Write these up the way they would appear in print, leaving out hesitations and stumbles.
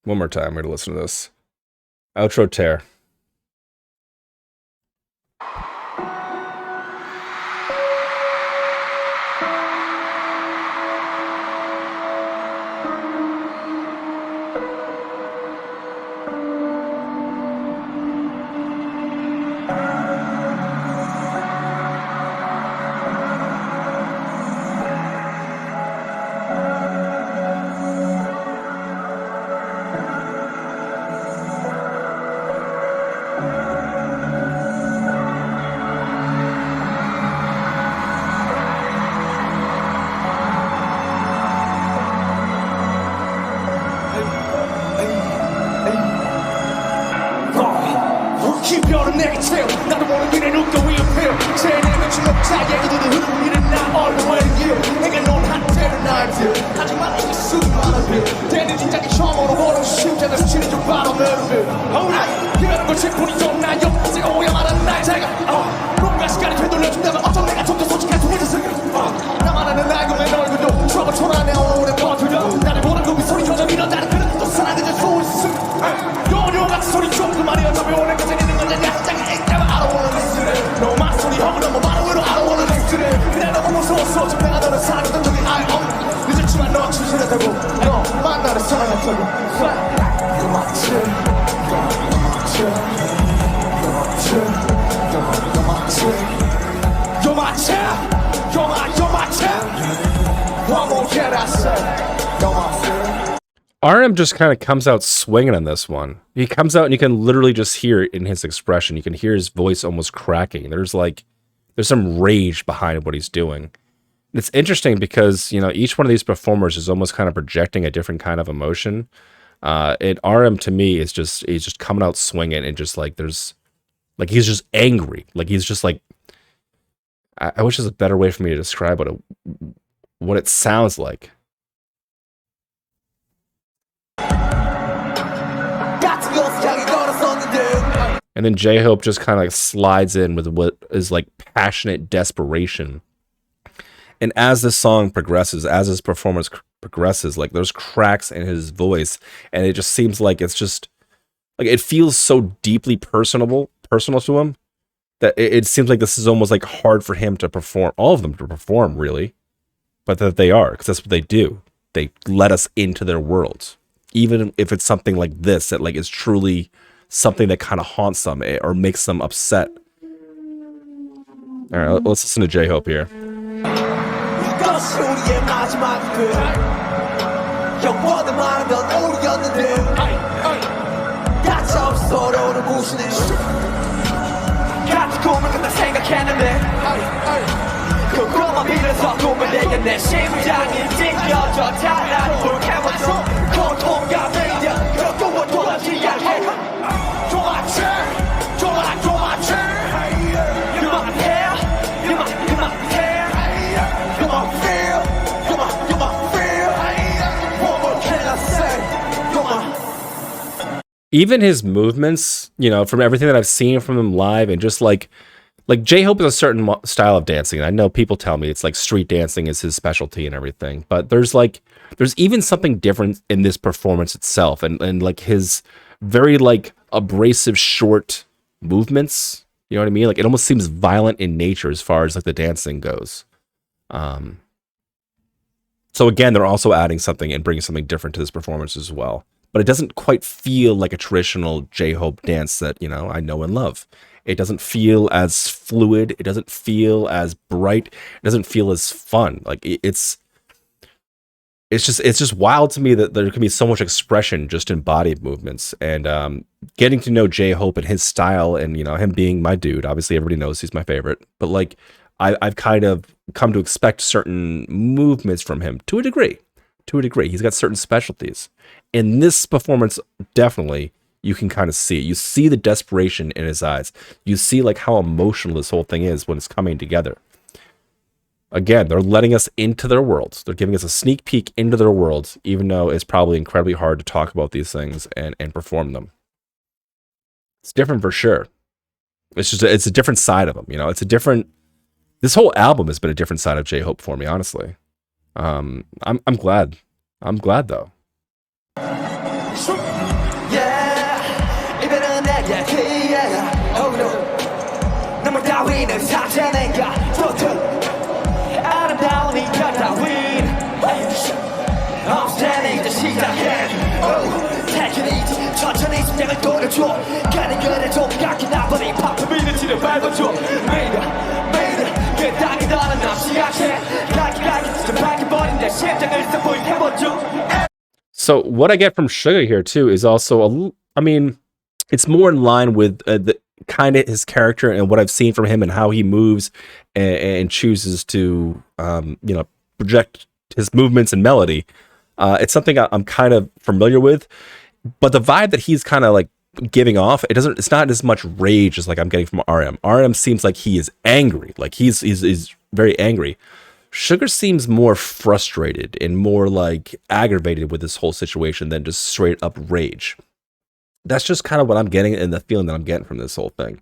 One more time, we're gonna listen to this. Outro tear. RM just kind of comes out swinging on this one. He comes out and you can literally just hear it in his expression. You can hear his voice almost cracking. There's some rage behind what he's doing. It's interesting because, you know, each one of these performers is almost kind of projecting a different kind of emotion. And RM to me he's just coming out swinging and just like he's just angry. Like he's just like, I wish there's a better way for me to describe what it sounds like. And then J-Hope just kind of like slides in with what is like passionate desperation. And as this song progresses, as his performance progresses, like there's cracks in his voice, and it just seems like it's just like it feels so deeply personal to him that it seems like this is almost like hard for him to perform, all of them to perform really, but that they are, because that's what they do. They let us into their worlds, even if it's something like this that like is truly something that kind of haunts them or makes them upset. All right, let's listen to J-Hope here. Even his movements, you know, from everything that I've seen from him live, and just like J-Hope is a certain style of dancing. I know people tell me it's like street dancing is his specialty and everything, but there's even something different in this performance itself, and like his very like abrasive short movements. You know what I mean? Like it almost seems violent in nature as far as like the dancing goes. So again, they're also adding something and bringing something different to this performance as well. But it doesn't quite feel like a traditional J-Hope dance that, you know, I know and love. It doesn't feel as fluid. It doesn't feel as bright. It doesn't feel as fun. Like it's just wild to me that there can be so much expression just in body movements. And getting to know J-Hope and his style, and you know, him being my dude. Obviously, everybody knows he's my favorite. But like, I've kind of come to expect certain movements from him to a degree. To a degree, he's got certain specialties. In this performance, definitely, you can kind of see it. You see the desperation in his eyes. You see like how emotional this whole thing is when it's coming together. Again, they're letting us into their worlds. They're giving us a sneak peek into their worlds, even though it's probably incredibly hard to talk about these things and perform them. It's different for sure. It's a different side of them. You know, this whole album has been a different side of J-Hope for me, honestly. I'm glad. I'm glad though. Yeah, 이별은 내게 기회야. Oh no, 눈물 따위는 사제 내가 도둑. 아름다운 이별 따윈 없애네 이제 시작해. Oh, take it easy. 천천히 심장을 돌려줘. 가는 그래도 깎인 나버린 파편 미르지를 밟아줘. 매일 그 땅이 더는 나 시작해. 가기 좀 밝혀버린 내 심장을 써보이 해보죠. So what I get from Sugar here too is also I mean, it's more in line with the kind of his character and what I've seen from him and how he moves and chooses to project his movements and melody. It's something I'm kind of familiar with, but the vibe that he's kind of like giving off, it's not as much rage as like I'm getting from RM. RM seems like he is angry, like he's very angry. Sugar seems more frustrated and more like aggravated with this whole situation than just straight up rage. That's just kind of what I'm getting and the feeling that I'm getting from this whole thing.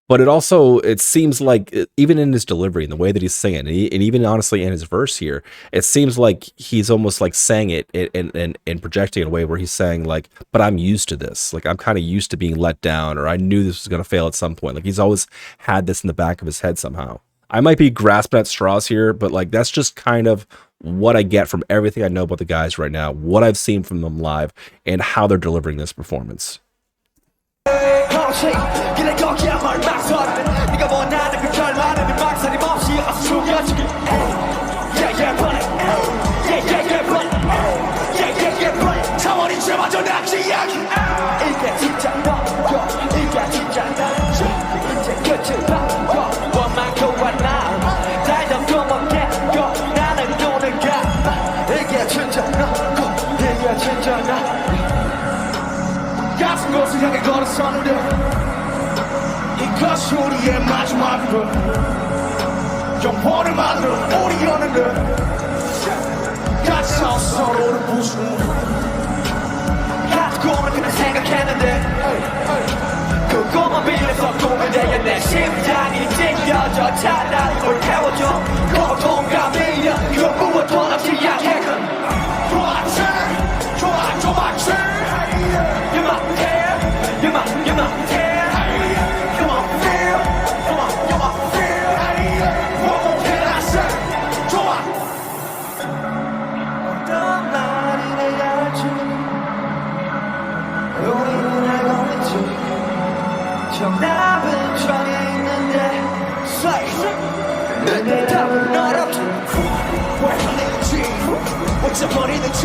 But it seems like even in his delivery and the way that he's singing, and even honestly in his verse here, it seems like he's almost like saying it and projecting in a way where he's saying like, but I'm used to this. Like I'm kind of used to being let down, or I knew this was going to fail at some point. Like he's always had this in the back of his head somehow. I might be grasping at straws here, but like that's just kind of what I get from everything I know about the guys right now, what I've seen from them live, and how they're delivering this performance. 같은 곳을 향해 걸어서는데 이것이 우리의 마지막으로 영혼을 만들어 우리였는데 같이 서로를 부수는 가지고는 그냥 생각했는데 그것만 빌려서 꿈을 대야 내 심장이 찢겨져 차라리 널 태워줘 고통감이야 그 무엇도 없이 약해 좋았지 정답은 저기 있는데 내 답은 널 없지 왜 흘리는지 어쩌버리는지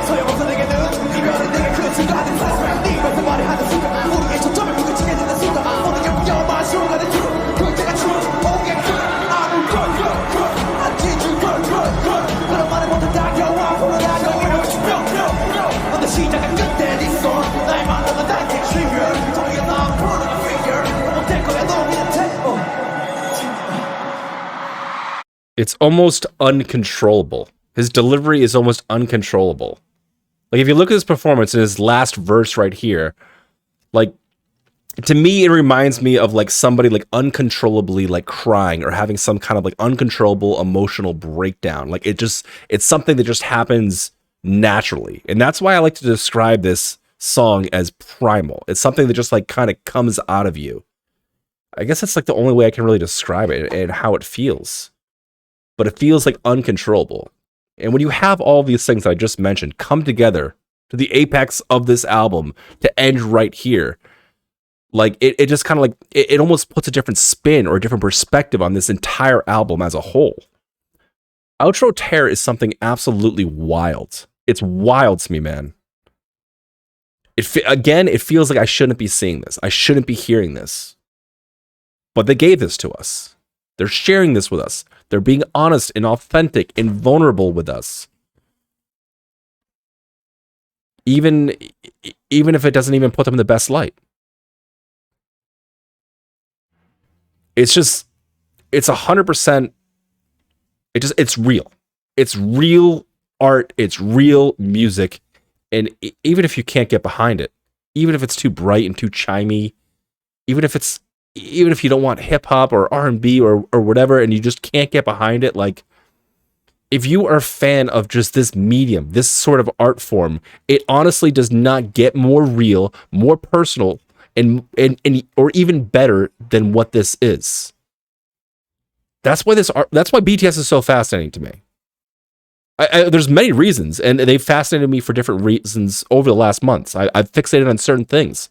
소용없어 내게는 이별은 내가 그 순간에 사랑 네가 그 말을 하는 순간 우리의 초점을 부딪히게 되는 순간 모든 게 위험한 순간의 줄 그때가 줄 오게 아무 안 지줄 그런 말을 못해 당겨와 불어나가 이러고 싶어 근데 시작은 끝에 있어 날 만나면 단계 trigger 저기에 나 부르는 figure 못될 거야 너 밑에 It's almost uncontrollable. His delivery is almost uncontrollable. Like if you look at his performance in his last verse right here, like to me it reminds me of like somebody like uncontrollably like crying or having some kind of like uncontrollable emotional breakdown. Like it's something that just happens naturally. And that's why I like to describe this song as primal. It's something that just like kind of comes out of you. I guess that's like the only way I can really describe it and how it feels. But it feels like uncontrollable. And when you have all these things I just mentioned come together to the apex of this album to end right here, like it just kind of like it almost puts a different spin or a different perspective on this entire album as a whole. Outro Tear is something absolutely wild. It's wild to me, man. It feels like I shouldn't be seeing this. I shouldn't be hearing this. But they gave this to us. They're sharing this with us. They're being honest and authentic and vulnerable with us. Even if it doesn't even put them in the best light. It's 100%. It's real. It's real art. It's real music. And even if you can't get behind it, even if it's too bright and too chimey, even if you don't want hip hop or R&B or whatever, and you just can't get behind it, like If you are a fan of just this medium, this sort of art form, it honestly does not get more real, more personal, and or even better than what this is. That's why that's why BTS is so fascinating to me. There's many reasons, and they've fascinated me for different reasons over the last months. I've fixated on certain things,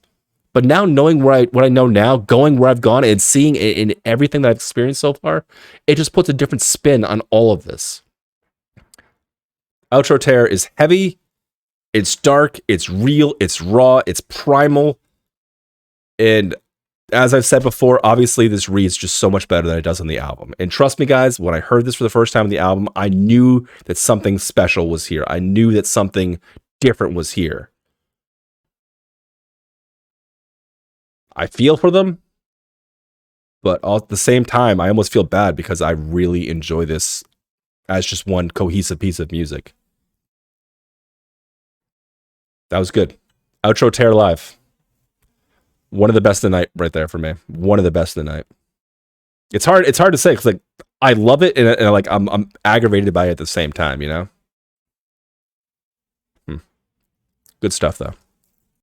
but now knowing what I know now, going where I've gone, and seeing it in everything that I've experienced so far, it just puts a different spin on all of this. Outro Tear is heavy, it's dark, it's real, it's raw, it's primal, and as I've said before, obviously this reads just so much better than it does on the album. And trust me, guys, when I heard this for the first time on the album, I knew that something special was here. I knew that something different was here. I feel for them, but at the same time, I almost feel bad because I really enjoy this as just one cohesive piece of music. That was good. Outro Tear Live. One of the best of the night right there for me. One of the best of the night. It's hard to say because like I love it and like I'm aggravated by it at the same time, you know? Good stuff though.